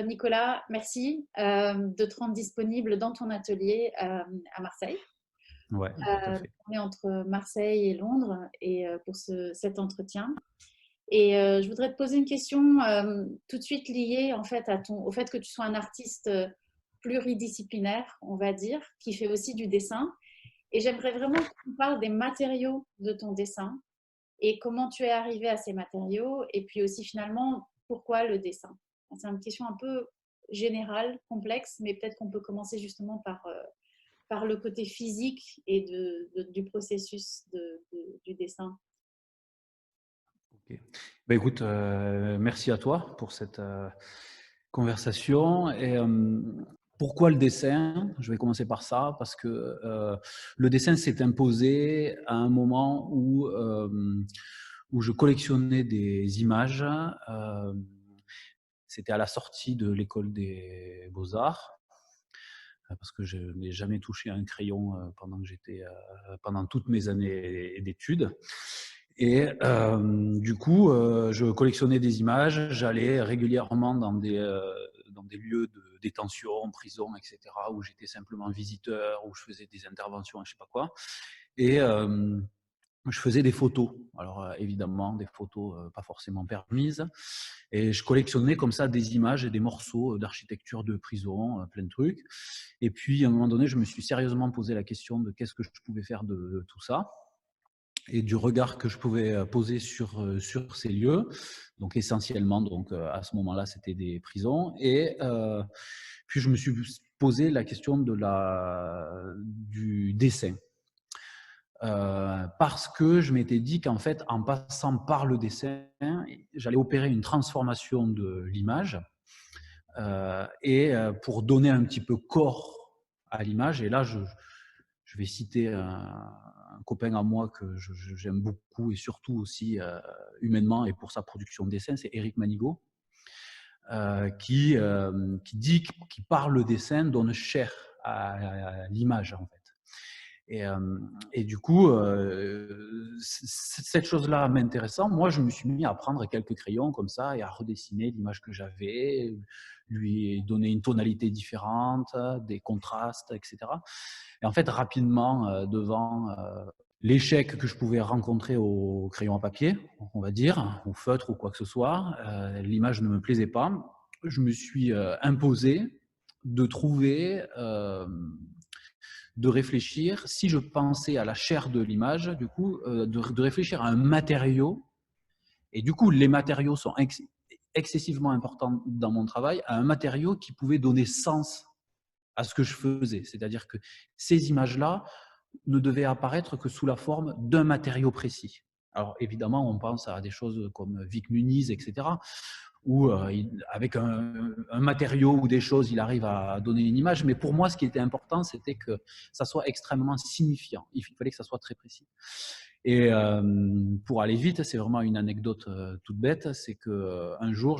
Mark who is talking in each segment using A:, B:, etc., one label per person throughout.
A: Nicolas, merci de te rendre disponible dans ton atelier à Marseille.
B: Ouais, tout à fait.
A: On est entre Marseille et Londres et pour cet entretien. Et je voudrais te poser une question tout de suite liée en fait au fait que tu sois un artiste pluridisciplinaire, on va dire, qui fait aussi du dessin. Et j'aimerais vraiment que tu me parles des matériaux de ton dessin et comment tu es arrivé à ces matériaux et puis aussi finalement pourquoi le dessin. C'est une question un peu générale, complexe, mais peut-être qu'on peut commencer justement par le côté physique et du processus du dessin.
B: Ok. Ben, écoute, merci à toi pour cette conversation. Pourquoi le dessin? Je vais commencer par ça parce que le dessin s'est imposé à un moment où je collectionnais des images. C'était à la sortie de l'école des beaux-arts. Parce que je n'ai jamais touché à un crayon pendant toutes mes années d'études. Et du coup, je collectionnais des images, j'allais régulièrement dans des lieux de détention, prison, etc., où j'étais simplement visiteur, où je faisais des interventions, je sais pas quoi. Et je faisais des photos. Alors évidemment, des photos pas forcément permises. Et je collectionnais comme ça des images et des morceaux d'architecture de prison, plein de trucs. Et puis, à un moment donné, je me suis sérieusement posé la question de qu'est-ce que je pouvais faire de tout ça et du regard que je pouvais poser sur ces lieux. Donc, essentiellement, donc, à ce moment-là, c'était des prisons. Et puis, je me suis posé la question du dessin. Parce que je m'étais dit qu'en fait, en passant par le dessin, j'allais opérer une transformation de l'image pour donner un petit peu corps à l'image. Et là, je vais citer un copain à moi que j'aime beaucoup et surtout aussi humainement et pour sa production de dessin, c'est Éric Manigaud, qui par le dessin donne chair à l'image en fait. Et du coup, cette chose-là m'intéressant, moi je me suis mis à prendre quelques crayons comme ça et à redessiner l'image que j'avais, lui donner une tonalité différente, des contrastes, etc. Et en fait, rapidement, devant l'échec que je pouvais rencontrer au crayon à papier, on va dire, au feutre ou quoi que ce soit, l'image ne me plaisait pas. Je me suis imposé de trouver, de réfléchir, si je pensais à la chair de l'image, du coup, de réfléchir à un matériau. Et du coup, les matériaux sont excessivement importants dans mon travail, à un matériau qui pouvait donner sens à ce que je faisais. C'est-à-dire que ces images-là ne devaient apparaître que sous la forme d'un matériau précis. Alors évidemment, on pense à des choses comme Vic Muniz, etc., où avec un matériau ou des choses, il arrive à donner une image. Mais pour moi, ce qui était important, c'était que ça soit extrêmement signifiant. Il fallait que ça soit très précis. Et pour aller vite, c'est vraiment une anecdote toute bête, c'est qu'un jour,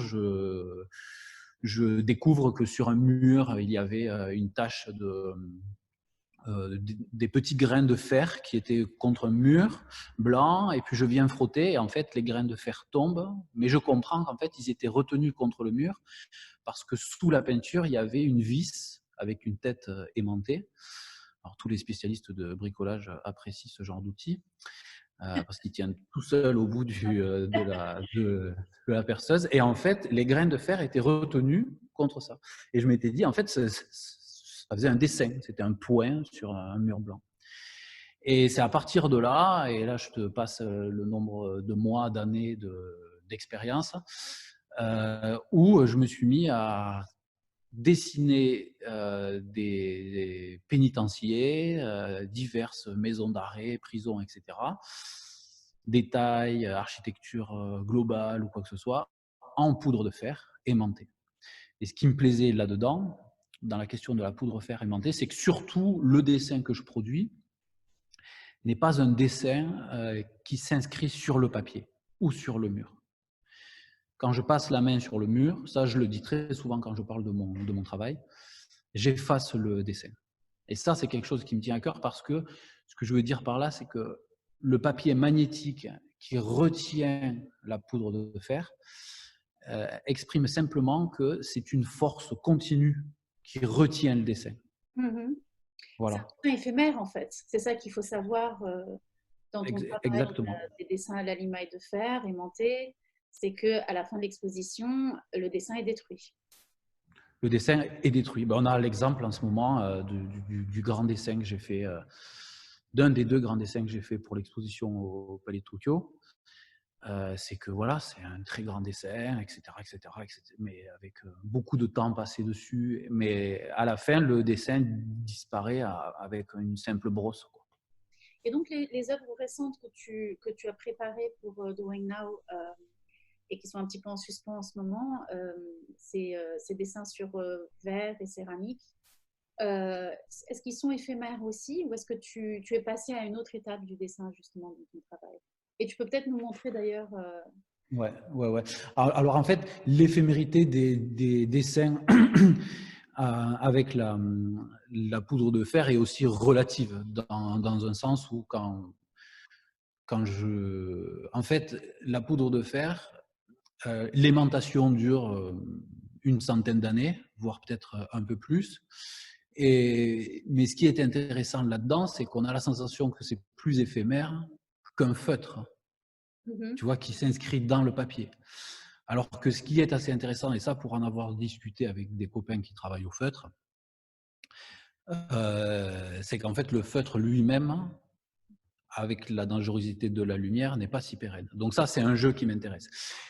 B: je découvre que sur un mur, il y avait une tache des petits grains de fer qui étaient contre un mur blanc, et puis je viens frotter, et en fait, les grains de fer tombent, mais je comprends qu'en fait, ils étaient retenus contre le mur, parce que sous la peinture, il y avait une vis avec une tête aimantée. Alors, tous les spécialistes de bricolage apprécient ce genre d'outil, parce qu'il tient tout seul au bout de la perceuse. Et en fait, les grains de fer étaient retenus contre ça. Et je m'étais dit, en fait, ça faisait un dessin, c'était un point sur un mur blanc. Et c'est à partir de là, et là je te passe le nombre de mois, d'années d'expérience, où je me suis mis à dessiner des pénitenciers, diverses maisons d'arrêt, prisons, etc. Détails, architecture globale ou quoi que ce soit, en poudre de fer aimantée. Et ce qui me plaisait là-dedans, dans la question de la poudre fer aimantée, c'est que surtout le dessin que je produis n'est pas un dessin qui s'inscrit sur le papier ou sur le mur. Quand je passe la main sur le mur, ça je le dis très souvent quand je parle de mon travail, j'efface le dessin. Et ça, c'est quelque chose qui me tient à cœur parce que ce que je veux dire par là, c'est que le papier magnétique qui retient la poudre de fer, exprime simplement que c'est une force continue qui retient le dessin.
A: Mhm. C'est un
B: Voilà.
A: dessin éphémère en fait. C'est ça qu'il faut savoir dans ton travail
B: Exactement.
A: des dessins à la limaille de fer aimanté, c'est que à la fin de l'exposition, le dessin est détruit.
B: Le dessin est détruit. Ben, on a l'exemple en ce moment du grand dessin que j'ai fait, d'un des 2 grands dessins que j'ai fait pour l'exposition au Palais de Tokyo. C'est que voilà, c'est un très grand dessin, etc., etc., etc., mais avec beaucoup de temps passé dessus. Mais à la fin, le dessin disparaît avec une simple brosse, quoi.
A: Et donc les œuvres récentes que tu as préparées pour Drawing Now et qui sont un petit peu en suspens en ce moment, ces dessins sur verre et céramique, est-ce qu'ils sont éphémères aussi ou est-ce que tu es passé à une autre étape du dessin justement de ton travail? Et tu peux peut-être nous montrer d'ailleurs.
B: Ouais, ouais, ouais. Alors en fait, l'éphémérité des dessins avec la poudre de fer est aussi relative dans un sens où en fait, la poudre de fer, l'aimantation dure une centaine d'années, voire peut-être un peu plus. Mais ce qui est intéressant là-dedans, c'est qu'on a la sensation que c'est plus éphémère qu'un feutre, tu vois, qui s'inscrit dans le papier. Alors que ce qui est assez intéressant, et ça pour en avoir discuté avec des copains qui travaillent au feutre, c'est qu'en fait le feutre lui-même, avec la dangerosité de la lumière, n'est pas si pérenne. Donc ça, c'est un jeu qui m'intéresse.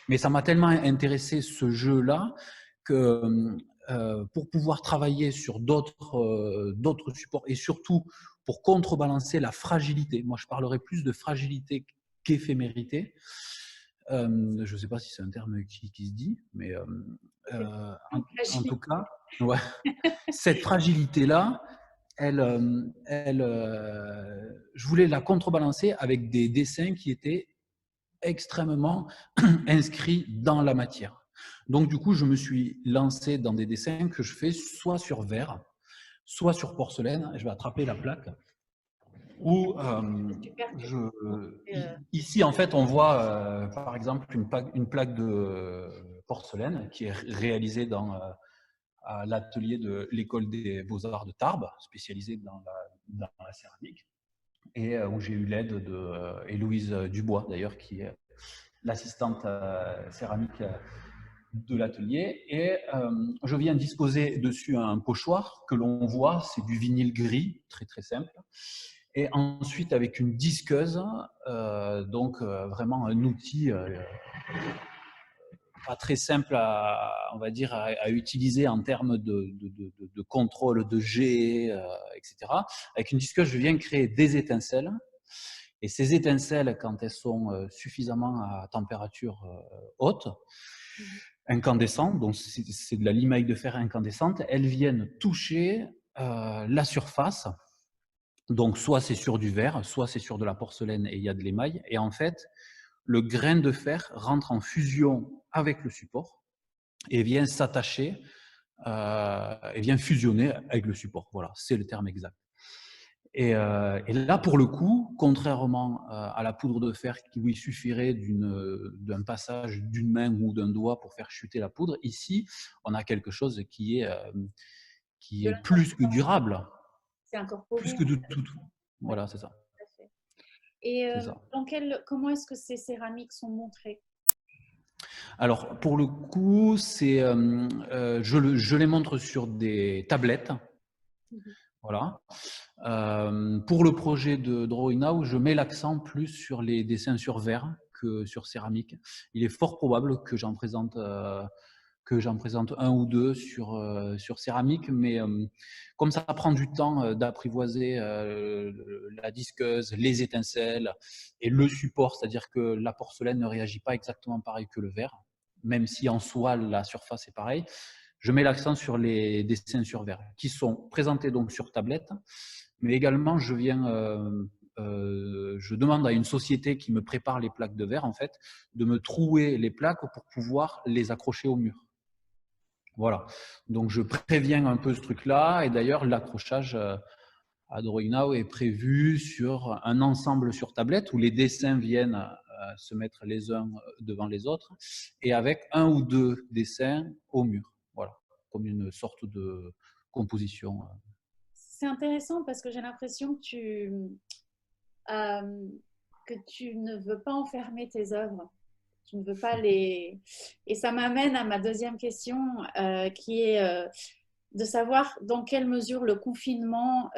B: Mais ça m'a tellement intéressé ce jeu-là que pour pouvoir travailler sur d'autres supports et surtout pour contrebalancer la fragilité, moi je parlerais plus de fragilité qu'éphémérité. Je ne sais pas si c'est un terme qui se dit, mais en tout cas, ouais, cette fragilité-là, je voulais la contrebalancer avec des dessins qui étaient extrêmement inscrits dans la matière. Donc, du coup, je me suis lancé dans des dessins que je fais soit sur verre, soit sur porcelaine. Je vais attraper la plaque. Où, ici, en fait, on voit, par exemple, une plaque de porcelaine qui est réalisée à l'atelier de l'école des beaux-arts de Tarbes, spécialisée dans la céramique, et où j'ai eu l'aide de Héloïse Dubois, d'ailleurs, qui est l'assistante céramique de l'atelier. Et je viens disposer dessus un pochoir que l'on voit, c'est du vinyle gris, très très simple. Et ensuite, avec une disqueuse, donc vraiment un outil pas très simple on va dire, à utiliser en termes de contrôle de jet, etc. Avec une disqueuse, je viens créer des étincelles. Et ces étincelles, quand elles sont suffisamment à température haute, incandescentes, donc c'est de la limaille de fer incandescente, elles viennent toucher la surface. Donc soit c'est sur du verre, soit c'est sur de la porcelaine et il y a de l'émail. Et en fait, le grain de fer rentre en fusion avec le support et vient s'attacher, et vient fusionner avec le support. Voilà, c'est le terme exact. Et là, pour le coup, contrairement à la poudre de fer qui lui suffirait d'un passage d'une main ou d'un doigt pour faire chuter la poudre, ici, on a quelque chose qui est plus que durable,
A: c'est incorporé.
B: plus que de tout. Voilà, c'est ça.
A: Et comment est-ce que ces céramiques sont montrées?
B: Alors, pour le coup, je les montre sur des tablettes. Voilà. Pour le projet de Drawing Now, je mets l'accent plus sur les dessins sur verre que sur céramique. Il est fort probable que j'en présente un ou deux sur céramique, mais comme ça prend du temps d'apprivoiser la disqueuse, les étincelles et le support, c'est-à-dire que la porcelaine ne réagit pas exactement pareil que le verre, même si en soi la surface est pareille, je mets l'accent sur les dessins sur verre qui sont présentés donc sur tablette, mais également je demande à une société qui me prépare les plaques de verre en fait de me trouer les plaques pour pouvoir les accrocher au mur. Voilà, donc je préviens un peu ce truc-là, et d'ailleurs l'accrochage à Drawing Now est prévu sur un ensemble sur tablette où les dessins viennent se mettre les uns devant les autres, et avec un ou deux dessins au mur, voilà, comme une sorte de composition.
A: C'est intéressant parce que j'ai l'impression euh, que tu ne veux pas enfermer tes œuvres. Tu ne veux pas les... Et ça m'amène à ma deuxième question, qui est de savoir dans quelle mesure le confinement,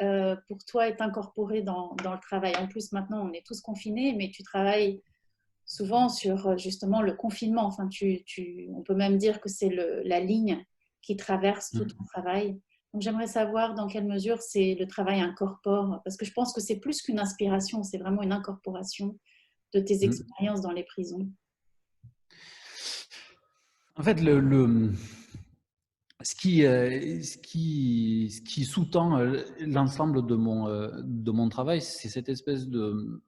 A: pour toi, est incorporé dans le travail. En plus, maintenant, on est tous confinés, mais tu travailles souvent sur justement le confinement. Enfin, on peut même dire que c'est la ligne qui traverse tout ton travail. Donc, j'aimerais savoir dans quelle mesure c'est le travail incorpore, parce que je pense que c'est plus qu'une inspiration, c'est vraiment une incorporation de tes
B: Mm.
A: expériences dans les prisons.
B: En fait, ce qui sous-tend l'ensemble de mon travail, c'est cette espèce de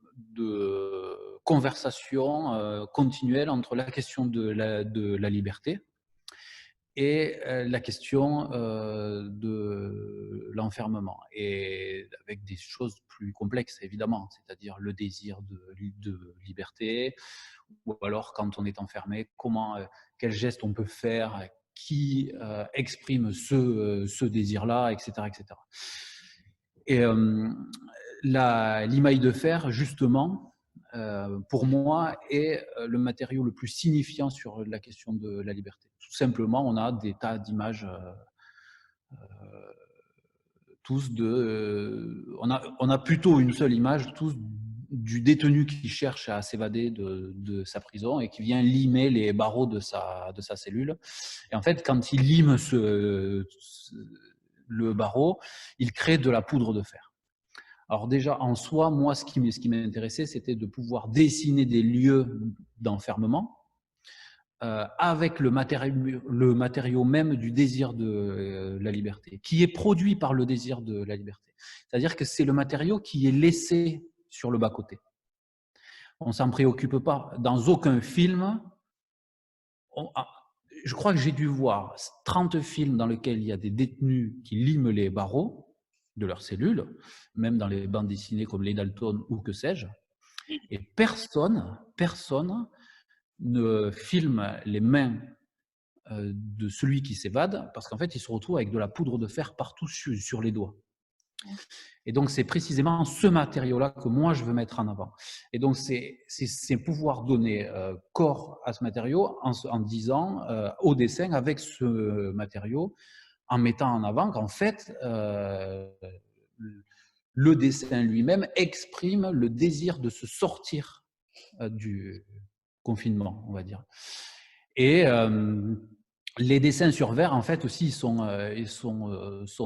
B: conversation continuelle entre la question de la liberté et la question de l'enfermement, et avec des choses plus complexes évidemment, c'est-à-dire le désir de liberté, ou alors quand on est enfermé, quel geste on peut faire qui exprime ce désir-là, etc., etc. Et l'imaille de fer, justement, pour moi, est le matériau le plus signifiant sur la question de la liberté. Tout simplement, on a des tas d'images, on a plutôt une seule image, tous, du détenu qui cherche à s'évader de sa prison et qui vient limer les barreaux de sa cellule. Et en fait, quand il lime le barreau, il crée de la poudre de fer. Alors déjà, en soi, moi, ce qui m'intéressait, c'était de pouvoir dessiner des lieux d'enfermement avec le matériau même du désir de la liberté, qui est produit par le désir de la liberté. C'est-à-dire que c'est le matériau qui est laissé sur le bas-côté. On ne s'en préoccupe pas. Dans aucun film, je crois que j'ai dû voir 30 films dans lesquels il y a des détenus qui liment les barreaux de leur cellule, même dans les bandes dessinées comme Les Dalton ou que sais-je, et personne ne filme les mains de celui qui s'évade, parce qu'en fait, il se retrouve avec de la poudre de fer partout sur les doigts. Et donc, c'est précisément ce matériau-là que moi, je veux mettre en avant. Et donc, c'est pouvoir donner corps à ce matériau en disant au dessin, avec ce matériau, en mettant en avant qu'en fait, le dessin lui-même exprime le désir de se sortir du confinement, on va dire. Et les dessins sur verre, en fait, aussi, sont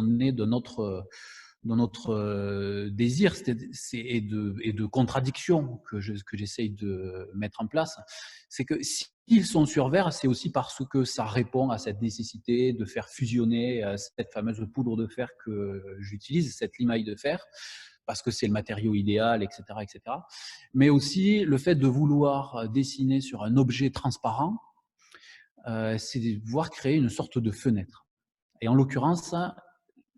B: nés de notre désir et de contradiction que j'essaye de mettre en place. C'est que s'ils sont sur verre, c'est aussi parce que ça répond à cette nécessité de faire fusionner cette fameuse poudre de fer que j'utilise, cette limaille de fer, parce que c'est le matériau idéal, etc., etc. Mais aussi le fait de vouloir dessiner sur un objet transparent, c'est de pouvoir créer une sorte de fenêtre. Et en l'occurrence,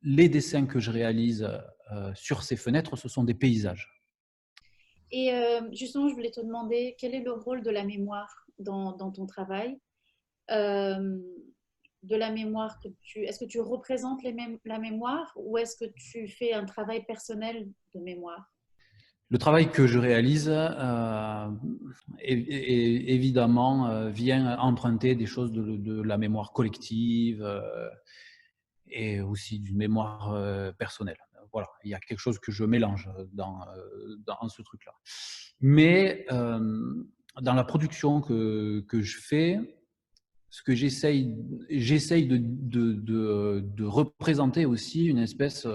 B: les dessins que je réalise sur ces fenêtres, ce sont des paysages.
A: Et justement, je voulais te demander quel est le rôle de la mémoire dans ton travail. Euh, de la mémoire est-ce que tu représentes la mémoire ou est-ce que tu fais un travail personnel de mémoire?
B: Le travail que je réalise, évidemment, vient emprunter des choses de la mémoire collective et aussi d'une mémoire personnelle. Voilà, il y a quelque chose que je mélange dans ce truc-là. Mais dans la production que je fais, ce que j'essaye de représenter aussi une espèce,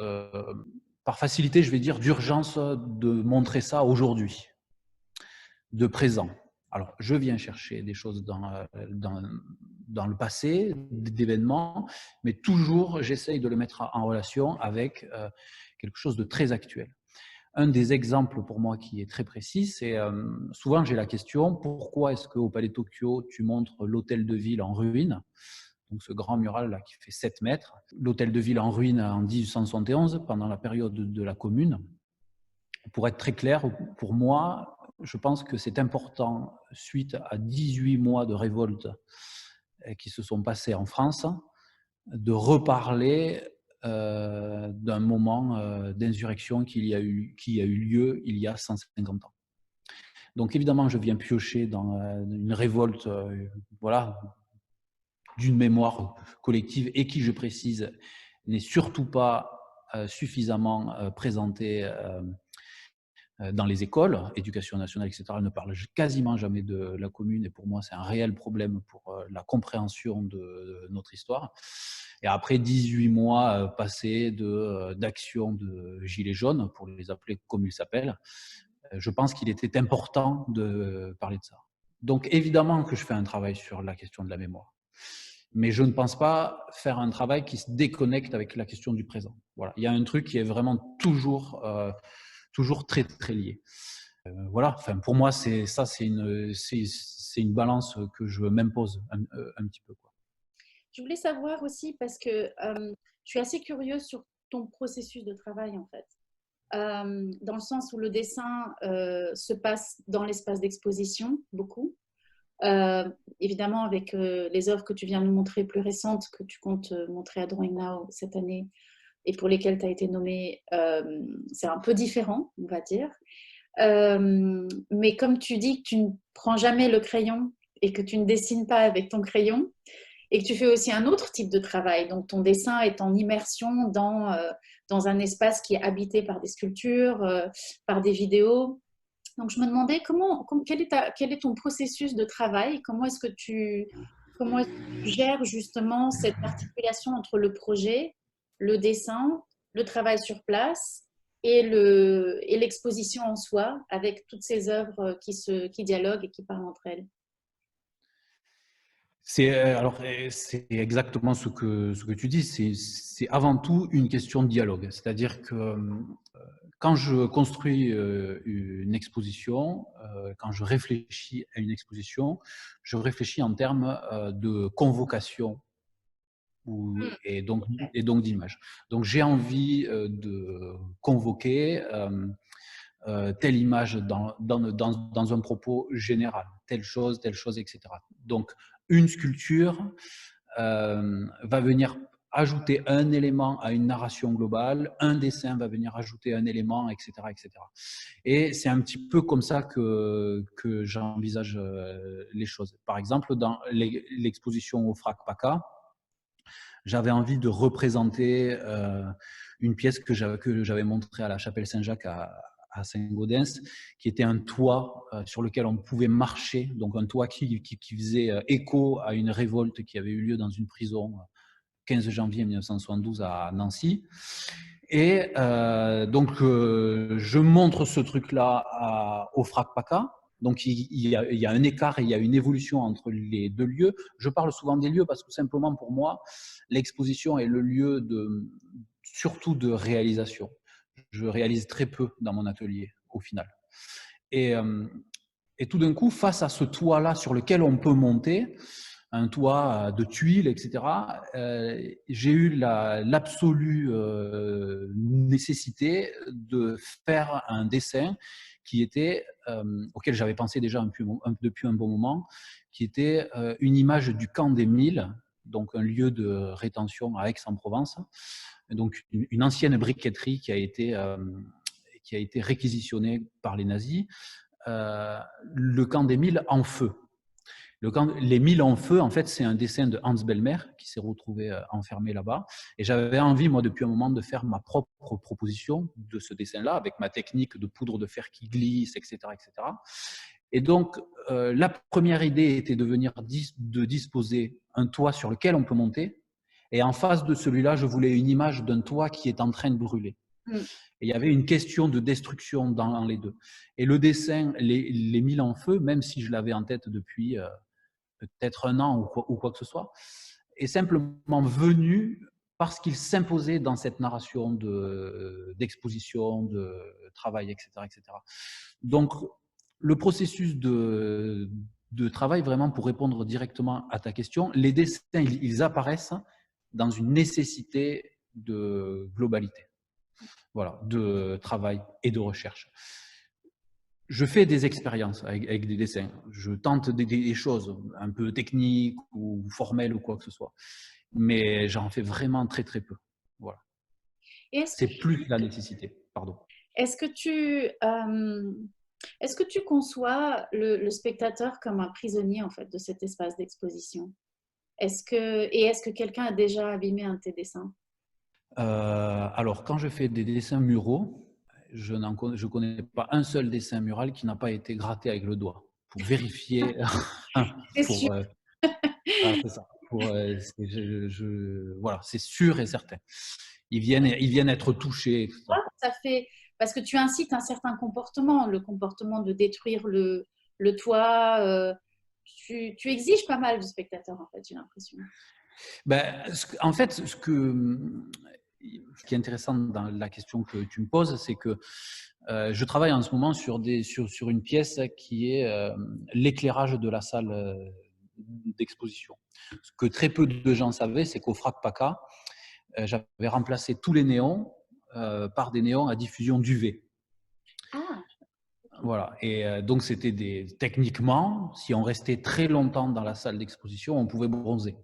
B: par facilité, je vais dire, d'urgence de montrer ça aujourd'hui, de présent. Alors, je viens chercher des choses dans le passé, d'événements, mais toujours, j'essaye de le mettre en relation avec quelque chose de très actuel. Un des exemples pour moi qui est très précis, c'est souvent j'ai la question, pourquoi est-ce qu'au Palais Tokyo, tu montres l'hôtel de ville en ruine, donc ce grand mural là qui fait 7 mètres, l'hôtel de ville en ruine en 1871, pendant la période de la Commune. Pour être très clair, pour moi, je pense que c'est important, suite à 18 mois de révolte qui se sont passés en France, de reparler d'un moment d'insurrection qui a eu lieu il y a 150 ans. Donc évidemment, je viens piocher dans une révolte voilà, d'une mémoire collective et qui, je précise, n'est surtout pas suffisamment présentée dans les écoles, éducation nationale, etc. Elle ne parle quasiment jamais de la commune et pour moi, c'est un réel problème pour la compréhension de notre histoire. Et après 18 mois passés d'action de Gilets jaunes, pour les appeler comme ils s'appellent, je pense qu'il était important de parler de ça. Donc évidemment que je fais un travail sur la question de la mémoire. Mais je ne pense pas faire un travail qui se déconnecte avec la question du présent. Voilà. Il y a un truc qui est vraiment toujours très, très lié. Voilà. Enfin, pour moi, c'est une balance que je m'impose un petit peu, quoi.
A: Je voulais savoir aussi, parce que je suis assez curieuse sur ton processus de travail, en fait. Dans le sens où le dessin se passe dans l'espace d'exposition, beaucoup. Évidemment, avec les œuvres que tu viens de nous montrer plus récentes, que tu comptes montrer à Drawing Now cette année et pour lesquelles tu as été nommée, c'est un peu différent, on va dire. Mais comme tu dis que tu ne prends jamais le crayon et que tu ne dessines pas avec ton crayon, et que tu fais aussi un autre type de travail. Donc, ton dessin est en immersion dans un espace qui est habité par des sculptures, par des vidéos. Donc, je me demandais quel est ton processus de travail? Comment est-ce que tu gères justement cette articulation entre le projet, le dessin, le travail sur place et l'exposition en soi avec toutes ces œuvres qui dialoguent et qui parlent entre elles?
B: C'est exactement ce que tu dis. C'est avant tout une question de dialogue. C'est-à-dire que quand je construis une exposition, quand je réfléchis à une exposition, je réfléchis en termes de convocation et donc d'image. Donc j'ai envie de convoquer telle image dans un propos général, telle chose, etc. Donc une sculpture va venir ajouter un élément à une narration globale, un dessin va venir ajouter un élément, etc. etc. Et c'est un petit peu comme ça que j'envisage les choses. Par exemple, dans l'exposition au FRAC PACA, j'avais envie de représenter une pièce que j'avais montrée à la Chapelle Saint-Jacques à Saint-Gaudens, qui était un toit sur lequel on pouvait marcher, donc un toit qui faisait écho à une révolte qui avait eu lieu dans une prison 15 janvier 1972 à Nancy. Et donc, je montre ce truc-là au FRAC PACA. Donc, il y a un écart et il y a une évolution entre les deux lieux. Je parle souvent des lieux parce que simplement pour moi, l'exposition est le lieu surtout de réalisation. Je réalise très peu dans mon atelier au final. Et tout d'un coup, face à ce toit-là sur lequel on peut monter, un toit de tuiles, etc., j'ai eu l'absolue nécessité de faire un dessin qui était, auquel j'avais pensé déjà depuis un bon moment, qui était une image du camp des Milles, donc un lieu de rétention à Aix-en-Provence, donc une ancienne briqueterie qui a été réquisitionnée par les nazis, le camp des Milles en feu. Les Milles en feu, en fait, c'est un dessin de Hans Bellmer qui s'est retrouvé enfermé là-bas. Et j'avais envie, moi, depuis un moment, de faire ma propre proposition de ce dessin-là, avec ma technique de poudre de fer qui glisse, etc. etc. Et donc, la première idée était de disposer un toit sur lequel on peut monter. Et en face de celui-là, je voulais une image d'un toit qui est en train de brûler. Et il y avait une question de destruction dans les deux. Et le dessin, les Milles en feu, même si je l'avais en tête depuis peut-être un an ou quoi que ce soit, est simplement venu parce qu'il s'imposait dans cette narration d'exposition, de travail, etc., etc. Donc, le processus de travail, vraiment pour répondre directement à ta question, les dessins, ils apparaissent dans une nécessité de globalité, voilà, de travail et de recherche. Je fais des expériences avec des dessins. Je tente des choses un peu techniques ou formelles ou quoi que ce soit. Mais j'en fais vraiment très, très peu. Voilà.
A: Et
B: C'est plus la nécessité. Pardon.
A: est-ce que tu, est-ce que tu conçois le spectateur comme un prisonnier en fait de cet espace d'exposition? Est-ce que quelqu'un a déjà abîmé un de tes dessins?
B: Alors, quand je fais des dessins muraux, je connais pas un seul dessin mural qui n'a pas été gratté avec le doigt pour vérifier,
A: C'est sûr.
B: pour, voilà, c'est ça. Voilà, c'est sûr et certain. Ils viennent être touchés, et tout ça.
A: Ça fait parce que tu incites un certain comportement, le comportement de détruire le toit. Tu exiges pas mal du spectateur en fait, j'ai l'impression.
B: Ben, en fait, ce qui est intéressant dans la question que tu me poses, c'est que je travaille en ce moment sur une pièce qui est l'éclairage de la salle d'exposition. Ce que très peu de gens savaient, c'est qu'au FRAC PACA, j'avais remplacé tous les néons par des néons à diffusion d'UV.
A: Ah,
B: Voilà. Et donc, techniquement, si on restait très longtemps dans la salle d'exposition, on pouvait bronzer.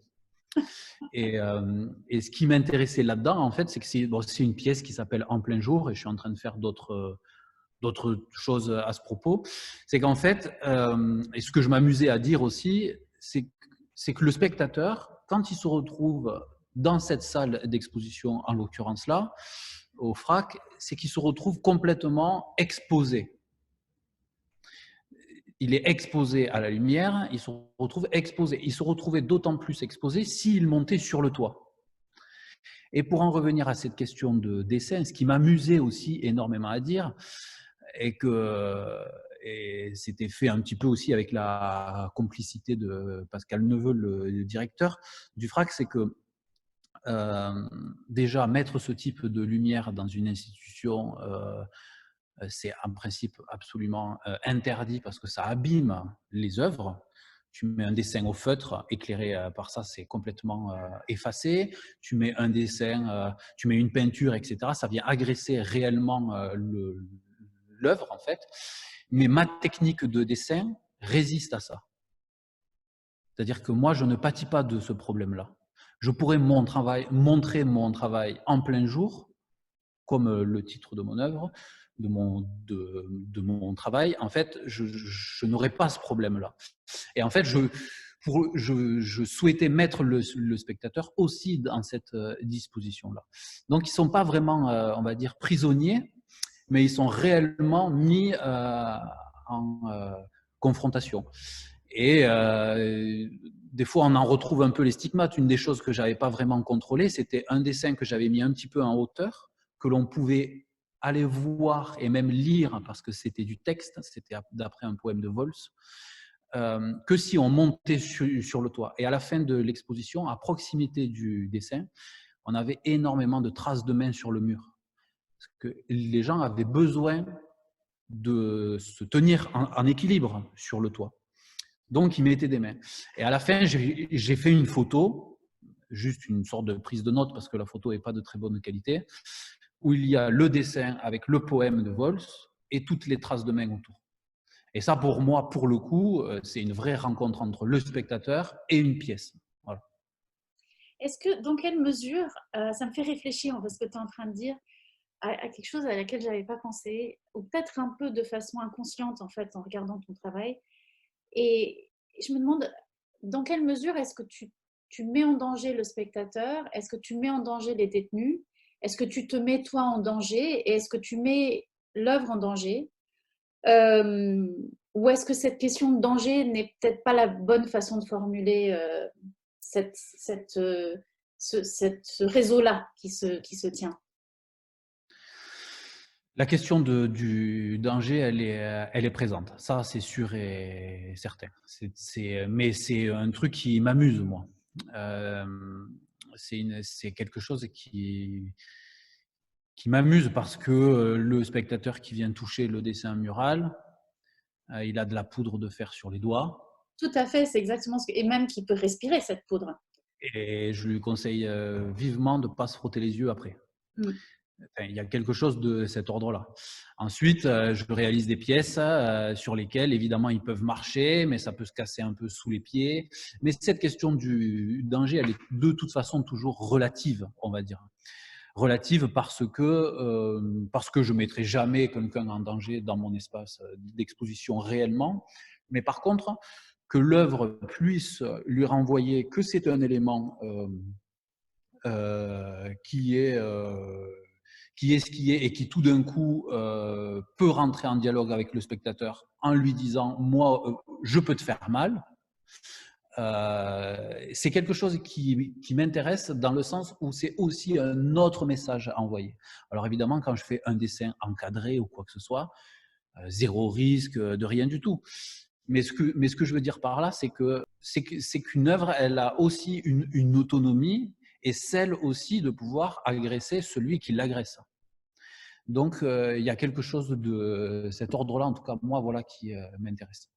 B: Et ce qui m'intéressait là-dedans, en fait, c'est que c'est une pièce qui s'appelle En plein jour, et je suis en train de faire d'autres choses à ce propos. C'est qu'en fait, et ce que je m'amusais à dire aussi, c'est que le spectateur, quand il se retrouve dans cette salle d'exposition, en l'occurrence là, au FRAC, c'est qu'il se retrouve complètement exposé. Il est exposé à la lumière, il se retrouve exposé. Il se retrouvait d'autant plus exposé s'il montait sur le toit. Et pour en revenir à cette question de dessin, ce qui m'amusait aussi énormément à dire, et c'était fait un petit peu aussi avec la complicité de Pascal Neveu, le directeur du FRAC, c'est que déjà mettre ce type de lumière dans une institution, c'est en principe absolument interdit parce que ça abîme les œuvres. Tu mets un dessin au feutre, éclairé par ça, c'est complètement effacé. Tu mets un dessin, tu mets une peinture, etc. Ça vient agresser réellement l'œuvre, en fait. Mais ma technique de dessin résiste à ça. C'est-à-dire que moi, je ne pâtis pas de ce problème-là. Je pourrais montrer mon travail en plein jour, comme le titre de mon œuvre, de mon travail. En fait, je n'aurais pas ce problème-là. Et en fait, je souhaitais mettre le spectateur aussi dans cette disposition-là. Donc, ils ne sont pas vraiment, on va dire, prisonniers, mais ils sont réellement mis en confrontation. Et des fois, on en retrouve un peu les stigmates. Une des choses que je n'avais pas vraiment contrôlées, c'était un dessin que j'avais mis un petit peu en hauteur, que l'on pouvait aller voir et même lire, parce que c'était du texte, c'était d'après un poème de Vols, que si on montait sur le toit. Et à la fin de l'exposition, à proximité du dessin, on avait énormément de traces de mains sur le mur. Parce que les gens avaient besoin de se tenir en équilibre sur le toit. Donc, ils mettaient des mains. Et à la fin, j'ai fait une photo, juste une sorte de prise de notes, parce que la photo n'est pas de très bonne qualité, où il y a le dessin avec le poème de Vols et toutes les traces de mains autour. Et ça, pour moi, pour le coup, c'est une vraie rencontre entre le spectateur et une pièce. Voilà.
A: est-ce que dans quelle mesure, ça me fait réfléchir en fait, ce que tu es en train de dire, à quelque chose à laquelle je n'avais pas pensé, ou peut-être un peu de façon inconsciente en fait en regardant ton travail. Et je me demande dans quelle mesure est-ce que tu mets en danger le spectateur? Est-ce que tu mets en danger les détenus? Est-ce que tu te mets toi en danger? Et est-ce que tu mets l'œuvre en danger? Euh, ou est-ce que cette question de danger n'est peut-être pas la bonne façon de formuler cette, ce réseau-là qui se tient?
B: La question du danger, elle est présente. Ça, c'est sûr et certain. Mais c'est un truc qui m'amuse, moi. Euh, c'est quelque chose qui m'amuse parce que le spectateur qui vient toucher le dessin mural, il a de la poudre de fer sur les doigts.
A: Tout à fait, c'est exactement ce que... Et même qui peut respirer cette poudre.
B: Et je lui conseille vivement de ne pas se frotter les yeux après.
A: Mm.
B: Enfin, il y a quelque chose de cet ordre-là. Ensuite, je réalise des pièces sur lesquelles, évidemment, ils peuvent marcher, mais ça peut se casser un peu sous les pieds. Mais cette question du danger, elle est de toute façon toujours relative, on va dire. Relative parce que je ne mettrai jamais quelqu'un en danger dans mon espace d'exposition réellement. Mais par contre, que l'œuvre puisse lui renvoyer que c'est un élément qui est ce qui est et qui tout d'un coup peut rentrer en dialogue avec le spectateur en lui disant moi je peux te faire mal, c'est quelque chose qui m'intéresse dans le sens où c'est aussi un autre message à envoyer. Alors évidemment quand je fais un dessin encadré ou quoi que ce soit, zéro risque de rien du tout. Mais ce que je veux dire par là, c'est qu'une œuvre, elle a aussi une autonomie et celle aussi de pouvoir agresser celui qui l'agresse. Donc, il y a quelque chose de cet ordre-là, en tout cas, moi, voilà, qui m'intéresse.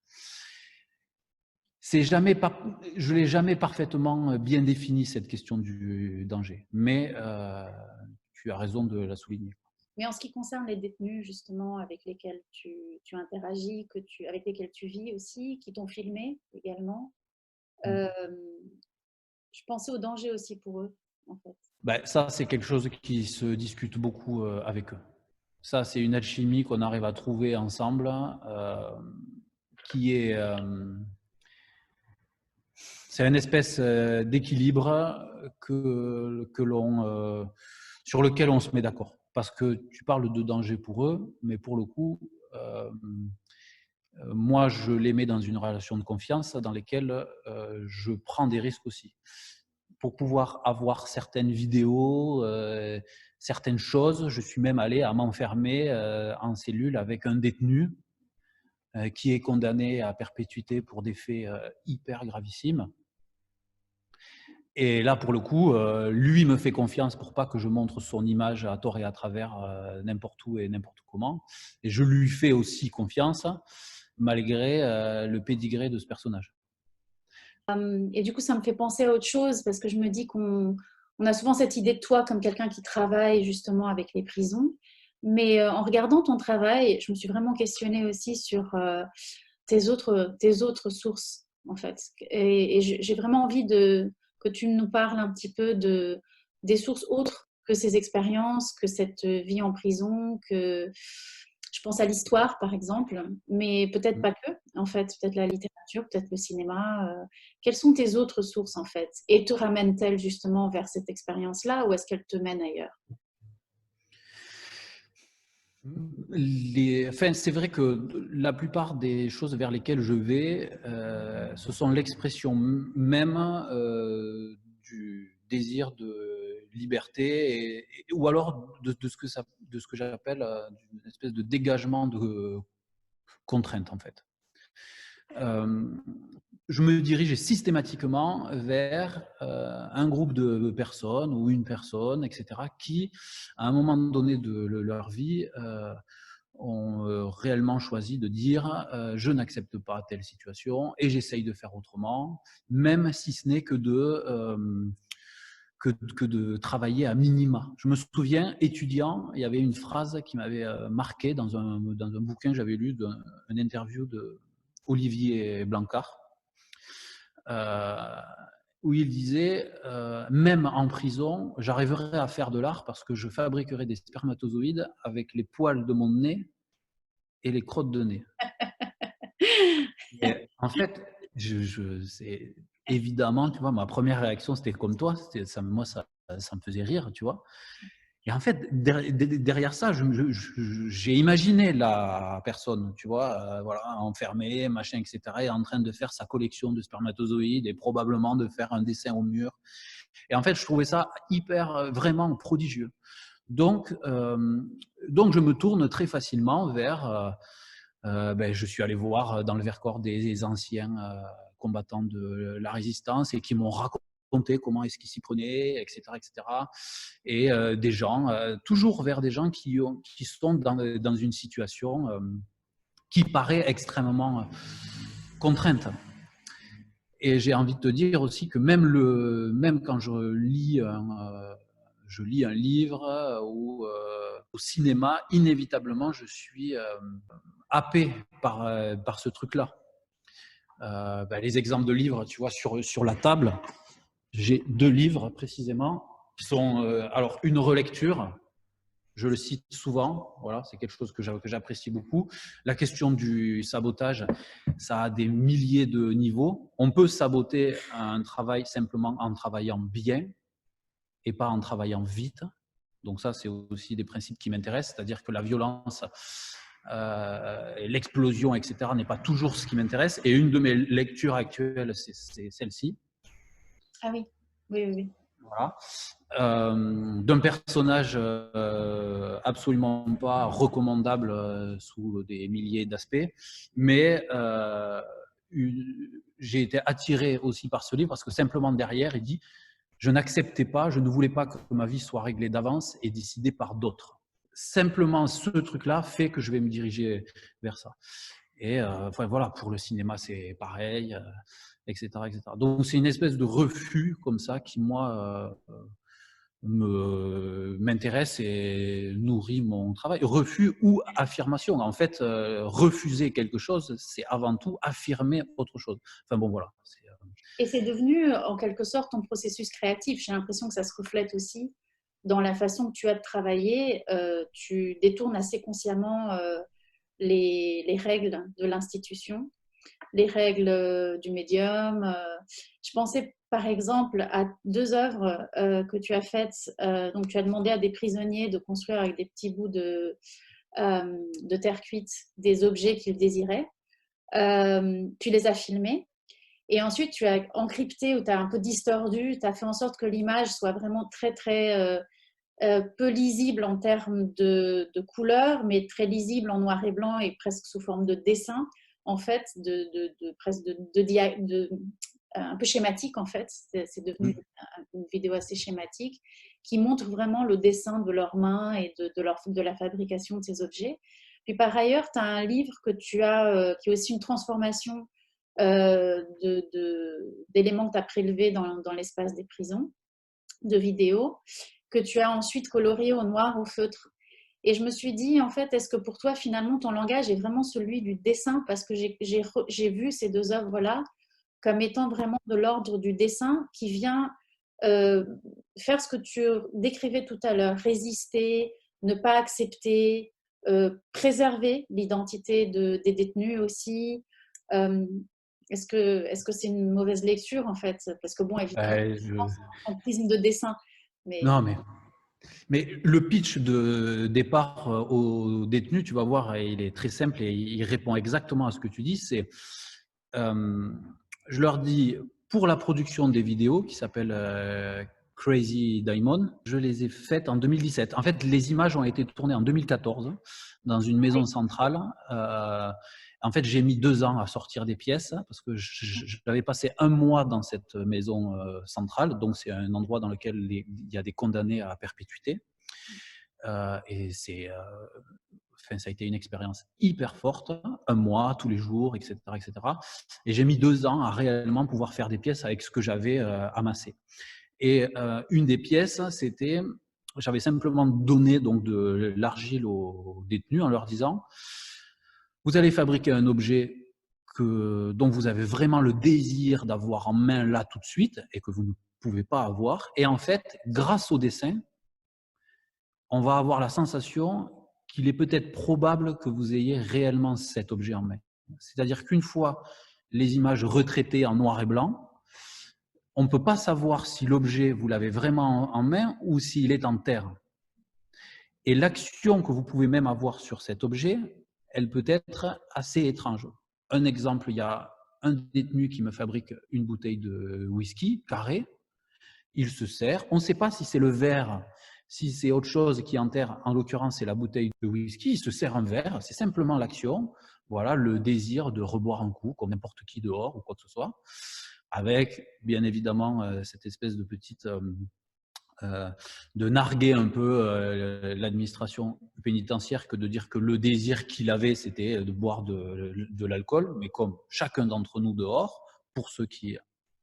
B: Je ne l'ai jamais parfaitement bien défini, cette question du danger, mais tu as raison de la souligner.
A: Mais en ce qui concerne les détenus, justement, avec lesquels tu interagis, avec lesquels tu vis aussi, qui t'ont filmé également, je pensais au danger aussi pour eux, en fait.
B: Ben, ça, c'est quelque chose qui se discute beaucoup avec eux. Ça, c'est une alchimie qu'on arrive à trouver ensemble, qui est... c'est une espèce d'équilibre sur lequel on se met d'accord. Parce que tu parles de danger pour eux, mais pour le coup, moi, je les mets dans une relation de confiance dans laquelle je prends des risques aussi. Pour pouvoir avoir certaines vidéos, certaines choses, je suis même allé à m'enfermer en cellule avec un détenu qui est condamné à perpétuité pour des faits hyper gravissimes. Et là, pour le coup, lui me fait confiance pour pas que je montre son image à tort et à travers n'importe où et n'importe comment. Et je lui fais aussi confiance malgré le pédigré de ce personnage.
A: Et du coup, ça me fait penser à autre chose parce que je me dis qu'on a souvent cette idée de toi comme quelqu'un qui travaille justement avec les prisons. Mais en regardant ton travail, je me suis vraiment questionnée aussi sur tes autres sources, en fait. Et j'ai vraiment envie que tu nous parles un petit peu des sources autres que ces expériences, que cette vie en prison, que je pense à l'histoire, par exemple, mais peut-être pas que, en fait, peut-être la littérature, peut-être le cinéma. Quelles sont tes autres sources, en fait? Et te ramènent-elles justement vers cette expérience-là ou est-ce qu'elles te mènent ailleurs?
B: Enfin, c'est vrai que la plupart des choses vers lesquelles je vais, ce sont l'expression même du désir de liberté ou alors de ce que j'appelle une espèce de dégagement de contraintes en fait. Je me dirige systématiquement vers un groupe de personnes ou une personne, etc., qui, à un moment donné de leur vie, ont réellement choisi de dire je n'accepte pas telle situation et j'essaye de faire autrement, même si ce n'est que de travailler à minima. Je me souviens, étudiant, il y avait une phrase qui m'avait marqué dans un bouquin que j'avais lu, une interview de Olivier Blancard, où il disait même en prison, j'arriverai à faire de l'art parce que je fabriquerai des spermatozoïdes avec les poils de mon nez et les crottes de nez. Et en fait, c'est évidemment, tu vois, ma première réaction, c'était comme toi, moi, ça me faisait rire, tu vois. Et en fait, derrière ça, j'ai imaginé la personne, tu vois, voilà, enfermée, machin, etc., et en train de faire sa collection de spermatozoïdes et probablement de faire un dessin au mur. Et en fait, je trouvais ça hyper, vraiment prodigieux. Donc, je me tourne très facilement vers, je suis allé voir dans le Vercors des anciens combattants de la résistance et qui m'ont raconté comment est-ce qu'ils s'y prenaient, etc., etc. Et des gens, toujours vers des gens qui sont dans une situation qui paraît extrêmement contrainte. Et j'ai envie de te dire aussi que même quand je lis je lis un livre ou au cinéma, inévitablement, je suis happé par ce truc-là. Les exemples de livres, tu vois, sur la table, j'ai 2 livres précisément qui sont alors une relecture. Je le cite souvent, voilà, c'est quelque chose que j'apprécie beaucoup. La question du sabotage, ça a des milliers de niveaux. On peut saboter un travail simplement en travaillant bien et pas en travaillant vite. Donc ça, c'est aussi des principes qui m'intéressent, c'est-à-dire que la violence, l'explosion, etc., n'est pas toujours ce qui m'intéresse. Et une de mes lectures actuelles, c'est celle-ci.
A: Ah oui, oui, oui, oui.
B: Voilà. D'un personnage absolument pas recommandable sous des milliers d'aspects, mais j'ai été attiré aussi par ce livre parce que simplement derrière, il dit « Je n'acceptais pas, je ne voulais pas que ma vie soit réglée d'avance et décidée par d'autres. » Simplement ce truc-là fait que je vais me diriger vers ça. Et voilà, pour le cinéma, c'est pareil, etc., etc. Donc c'est une espèce de refus comme ça qui, moi, m'intéresse et nourrit mon travail. Refus ou affirmation. En fait, refuser quelque chose, c'est avant tout affirmer autre chose. Enfin bon, voilà.
A: Et c'est devenu en quelque sorte ton processus créatif. J'ai l'impression que ça se reflète aussi dans la façon que tu as de travailler. Tu détournes assez consciemment les règles de l'institution, les règles du médium. Je pensais par exemple à 2 œuvres que tu as faites. Donc tu as demandé à des prisonniers de construire avec des petits bouts de terre cuite des objets qu'ils désiraient. Tu les as filmés. Et ensuite, tu as encrypté ou tu as un peu distordu, tu as fait en sorte que l'image soit vraiment très, très peu lisible en termes de couleurs, mais très lisible en noir et blanc et presque sous forme de dessin, en fait, presque un peu schématique, en fait. C'est devenu une vidéo assez schématique qui montre vraiment le dessin de leurs mains et de la fabrication de ces objets. Puis par ailleurs, tu as un livre que tu as, qui est aussi une transformation d'éléments que tu as prélevés dans l'espace des prisons, de vidéos, que tu as ensuite colorié au noir, au feutre. Et je me suis dit, en fait, est-ce que pour toi, finalement, ton langage est vraiment celui du dessin? Parce que j'ai vu ces 2 œuvres-là comme étant vraiment de l'ordre du dessin qui vient faire ce que tu décrivais tout à l'heure, résister, ne pas accepter, préserver l'identité des détenus aussi. Euh, est-ce que c'est une mauvaise lecture, en fait? Parce que, bon, évidemment, en prisme de dessin. Mais
B: Non, mais le pitch de départ aux détenus, tu vas voir, il est très simple et il répond exactement à ce que tu dis. C'est, je leur dis, pour la production des vidéos qui s'appelle Crazy Diamond, je les ai faites en 2017. En fait, les images ont été tournées en 2014 dans une maison centrale. En fait, j'ai mis 2 ans à sortir des pièces parce que j'avais passé 1 mois dans cette maison centrale. Donc, c'est un endroit dans lequel il y a des condamnés à perpétuité. Et ça a été une expérience hyper forte, 1 mois, tous les jours, etc., etc. Et j'ai mis 2 ans à réellement pouvoir faire des pièces avec ce que j'avais amassé. Et une des pièces, c'était, j'avais simplement donné donc de l'argile aux détenus en leur disant vous allez fabriquer un objet dont vous avez vraiment le désir d'avoir en main là tout de suite et que vous ne pouvez pas avoir. Et en fait, grâce au dessin, on va avoir la sensation qu'il est peut-être probable que vous ayez réellement cet objet en main. C'est-à-dire qu'une fois les images retraitées en noir et blanc, on ne peut pas savoir si l'objet, vous l'avez vraiment en main ou s'il est en terre. Et l'action que vous pouvez même avoir sur cet objet, elle peut être assez étrange. Un exemple, il y a un détenu qui me fabrique une bouteille de whisky carré. Il se sert. On ne sait pas si c'est le verre, si c'est autre chose qui enterre. En l'occurrence, c'est la bouteille de whisky. Il se sert un verre. C'est simplement l'action. Voilà, le désir de reboire un coup, comme n'importe qui dehors ou quoi que ce soit. Avec, bien évidemment, cette espèce de petite... de narguer un peu l'administration pénitentiaire que de dire que le désir qu'il avait, c'était de boire de l'alcool, mais comme chacun d'entre nous dehors, pour ceux qui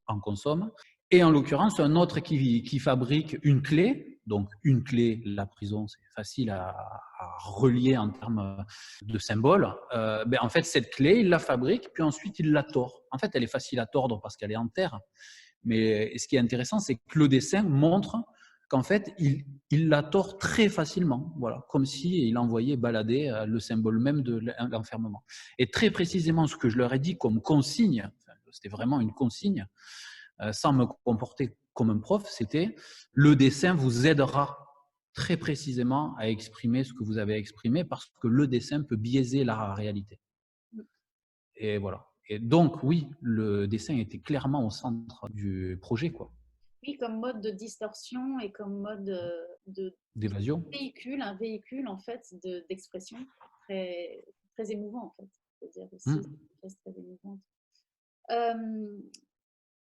B: en consomment. Et en l'occurrence, un autre qui fabrique une clé Donc, une clé, la prison, c'est facile à relier en termes de symboles. Ben, en fait, cette clé, il la fabrique, puis ensuite, il la tord. En fait, elle est facile à tordre parce qu'elle est en terre. Mais ce qui est intéressant, c'est que le dessin montre qu'en fait, il la tord très facilement. Voilà, comme s'il envoyait balader le symbole même de l'enfermement. Et très précisément, ce que je leur ai dit comme consigne, c'était vraiment une consigne, sans me comporter comme un prof, c'était le dessin vous aidera très précisément à exprimer ce que vous avez exprimé parce que le dessin peut biaiser la réalité. Et voilà. Et donc, oui, le dessin était clairement au centre du projet, quoi.
A: Oui, comme mode de distorsion et comme mode de
B: D'évasion.
A: un véhicule en fait d'expression très, très émouvant en fait. Je veux dire aussi,
B: Mmh.
A: c'est très émouvante. Euh,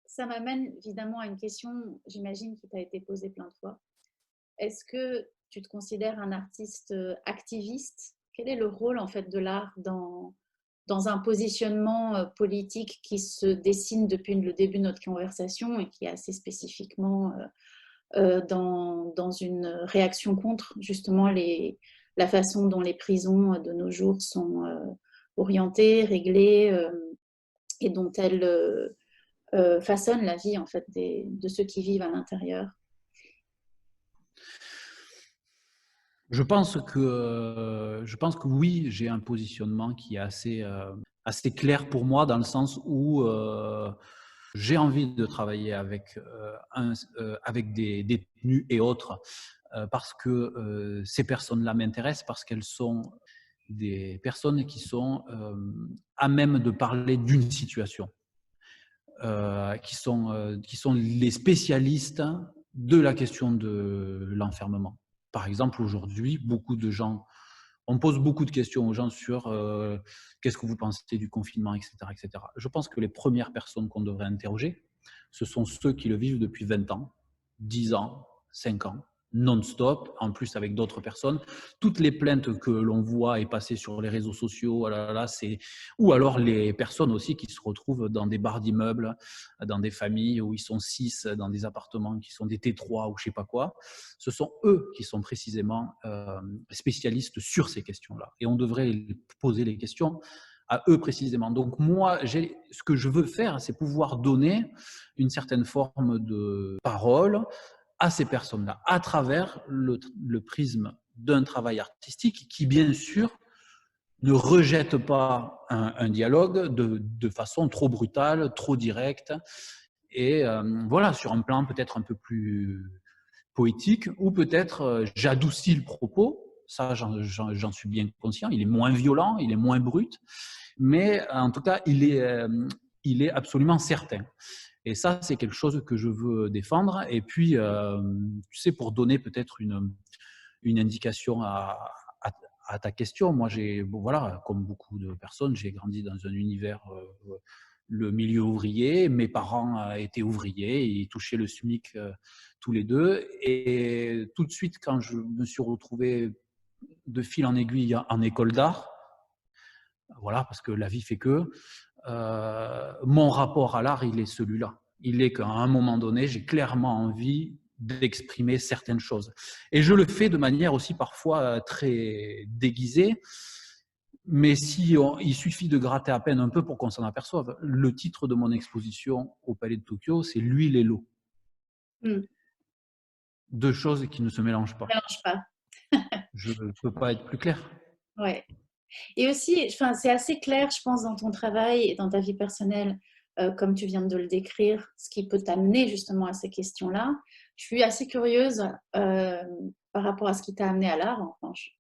A: Ça m'amène évidemment à une question, j'imagine, qui t'a été posée plein de fois. Est-ce que tu te considères un artiste activiste? Quel est le rôle en fait de l'art dans un positionnement politique qui se dessine depuis le début de notre conversation et qui est assez spécifiquement dans une réaction contre justement la façon dont les prisons de nos jours sont orientées, réglées et dont elles façonnent la vie en fait de ceux qui vivent à l'intérieur.
B: Je pense que oui, j'ai un positionnement qui est assez clair pour moi dans le sens où j'ai envie de travailler avec des détenus et autres parce que ces personnes-là m'intéressent, parce qu'elles sont des personnes qui sont à même de parler d'une situation, qui sont les spécialistes de la question de l'enfermement. Par exemple, aujourd'hui, on pose beaucoup de questions aux gens sur qu'est-ce que vous pensez du confinement, etc., etc. Je pense que les premières personnes qu'on devrait interroger, ce sont ceux qui le vivent depuis 20 ans, 10 ans, 5 ans, non-stop, en plus avec d'autres personnes. Toutes les plaintes que l'on voit et passer sur les réseaux sociaux, ou alors les personnes aussi qui se retrouvent dans des barres d'immeubles, dans des familles où ils sont 6, dans des appartements qui sont des T3 ou je ne sais pas quoi. Ce sont eux qui sont précisément spécialistes sur ces questions-là. Et on devrait poser les questions à eux précisément. Donc moi, ce que je veux faire, c'est pouvoir donner une certaine forme de parole à ces personnes-là, à travers le prisme d'un travail artistique qui, bien sûr, ne rejette pas un dialogue de façon trop brutale, trop directe, et voilà, sur un plan peut-être un peu plus poétique, ou peut-être j'adoucis le propos, ça j'en suis bien conscient, il est moins violent, il est moins brut, mais en tout cas, il est absolument certain. Et ça, c'est quelque chose que je veux défendre. Et puis, tu sais, pour donner peut-être une indication à, à ta question, moi, voilà, comme beaucoup de personnes, j'ai grandi dans un univers, le milieu ouvrier. Mes parents étaient ouvriers, ils touchaient le SMIC tous les deux. Et tout de suite, quand je me suis retrouvé de fil en aiguille en école d'art, voilà, parce que la vie fait que, mon rapport à l'art, il est celui-là. Il est qu'à un moment donné, j'ai clairement envie d'exprimer certaines choses. Et je le fais de manière aussi parfois très déguisée, mais il suffit de gratter à peine un peu pour qu'on s'en aperçoive. Le titre de mon exposition au Palais de Tokyo, c'est L'huile et l'eau.
A: Mm.
B: Deux choses qui ne se mélangent
A: Ça
B: pas.
A: ne mélange pas.
B: Je ne peux pas être plus clair.
A: Ouais. Et aussi, enfin, c'est assez clair, je pense, dans ton travail et dans ta vie personnelle, comme tu viens de le décrire, ce qui peut t'amener justement à ces questions-là. Je suis assez curieuse par rapport à ce qui t'a amené à l'art, en revanche.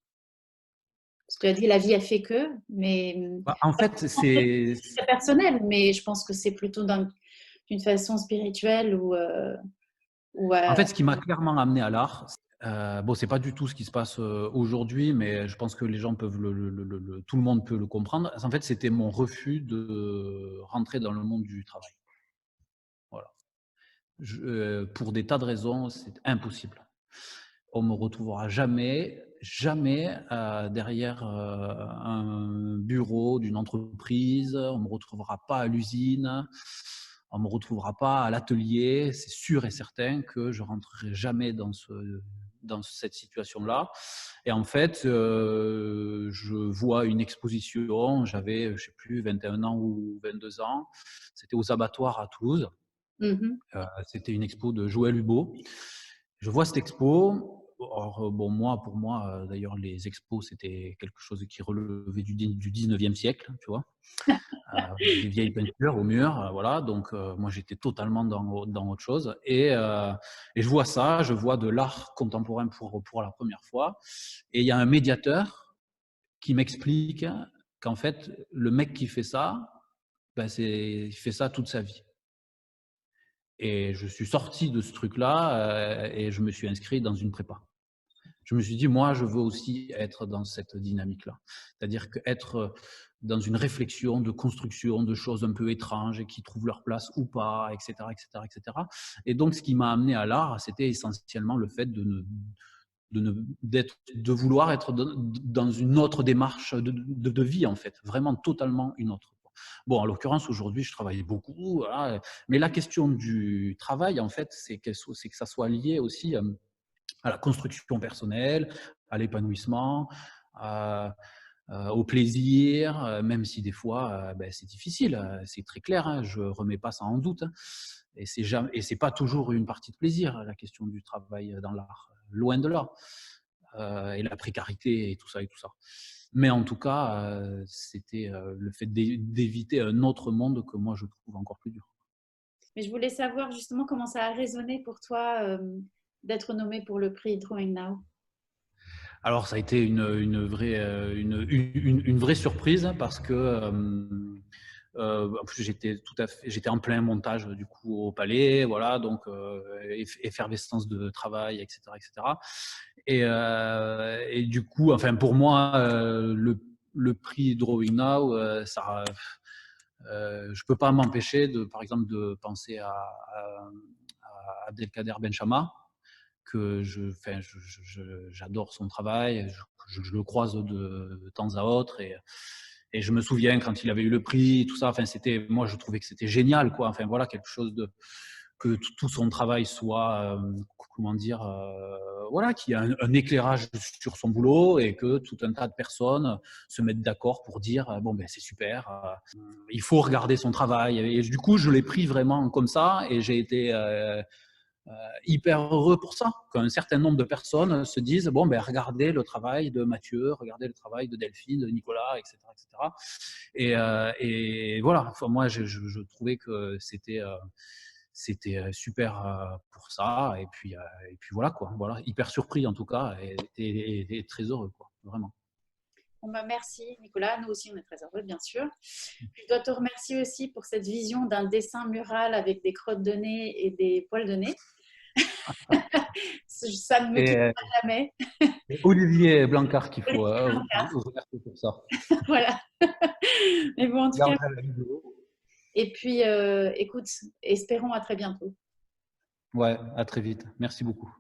A: Parce que tu as dit la vie a fait que, mais
B: En fait, c'est
A: très personnel, mais je pense que c'est plutôt d'une façon spirituelle ou
B: En fait, ce qui m'a clairement amené à l'art, bon, c'est pas du tout ce qui se passe aujourd'hui, mais je pense que les gens peuvent tout le monde peut le comprendre. En fait, c'était mon refus de rentrer dans le monde du travail. Voilà. Pour des tas de raisons, c'est impossible. On me retrouvera jamais, jamais derrière un bureau d'une entreprise. On me retrouvera pas à l'usine. On me retrouvera pas à l'atelier. C'est sûr et certain que je rentrerai jamais dans dans cette situation-là. Et en fait, je vois une exposition, j'avais, je ne sais plus, 21 ans ou 22 ans. C'était aux abattoirs à Toulouse. C'était une expo de Joël Hubeau. Je vois cette expo. Or, bon, pour moi, d'ailleurs, les expos, c'était quelque chose qui relevait du 19e siècle, tu vois. Des vieilles peintures au mur, voilà. Donc, moi, j'étais totalement dans autre chose. Et je vois ça, je vois de l'art contemporain pour la première fois. Et il y a un médiateur qui m'explique qu'en fait, le mec qui fait ça, ben, il fait ça toute sa vie. Et je suis sorti de ce truc-là et je me suis inscrit dans une prépa. Je me suis dit, moi, je veux aussi être dans cette dynamique-là. C'est-à-dire qu'être dans une réflexion de construction de choses un peu étranges et qui trouvent leur place ou pas, etc., etc., etc. Et donc, ce qui m'a amené à l'art, c'était essentiellement le fait de vouloir être dans une autre démarche de vie, en fait. Vraiment totalement une autre. Bon, en l'occurrence, aujourd'hui, je travaille beaucoup, voilà. Mais la question du travail, en fait, c'est que ça soit lié aussi à la construction personnelle, à l'épanouissement, au plaisir, même si des fois, ben, c'est difficile, c'est très clair, hein, je ne remets pas ça en doute. Et c'est pas toujours une partie de plaisir, la question du travail dans l'art, loin de là. Et la précarité et tout ça et tout ça. Mais en tout cas, c'était le fait d'éviter un autre monde que moi je trouve encore plus dur.
A: Mais je voulais savoir justement comment ça a résonné pour toi d'être nommé pour le prix Drawing Now.
B: Alors ça a été une vraie surprise parce que en plus j'étais en plein montage du coup au Palais, voilà, donc effervescence de travail, etc., etc. Et du coup, enfin pour moi, le prix Drawing Now, je peux pas m'empêcher par exemple, de penser à Abdelkader Benchama, que j'adore son travail, je le croise de temps à autre et je me souviens quand il avait eu le prix, tout ça. Enfin, moi je trouvais que c'était génial, quoi. Enfin voilà, quelque chose que tout son travail soit, comment dire, voilà, qu'il y a un éclairage sur son boulot et que tout un tas de personnes se mettent d'accord pour dire bon ben c'est super, il faut regarder son travail. Et du coup, je l'ai pris vraiment comme ça et j'ai été hyper heureux pour ça, qu'un certain nombre de personnes se disent bon ben regardez le travail de Mathieu, regardez le travail de Delphine, de Nicolas, etc., etc. Et voilà. Enfin, moi je trouvais que c'était super pour ça et puis voilà quoi. Voilà, hyper surpris en tout cas et très heureux quoi, vraiment.
A: Bon, bah, merci Nicolas, nous aussi on est très heureux bien sûr. Je dois te remercier aussi pour cette vision d'un dessin mural avec des crottes de nez et des poils de nez. Ça ne me
B: Et
A: quitte pas jamais.
B: Olivier Blancard qu'il faut remercier pour ça.
A: Voilà. Mais bon, en tout cas,
B: La vidéo.
A: et puis écoute, espérons à très bientôt.
B: Ouais, à très vite. Merci beaucoup.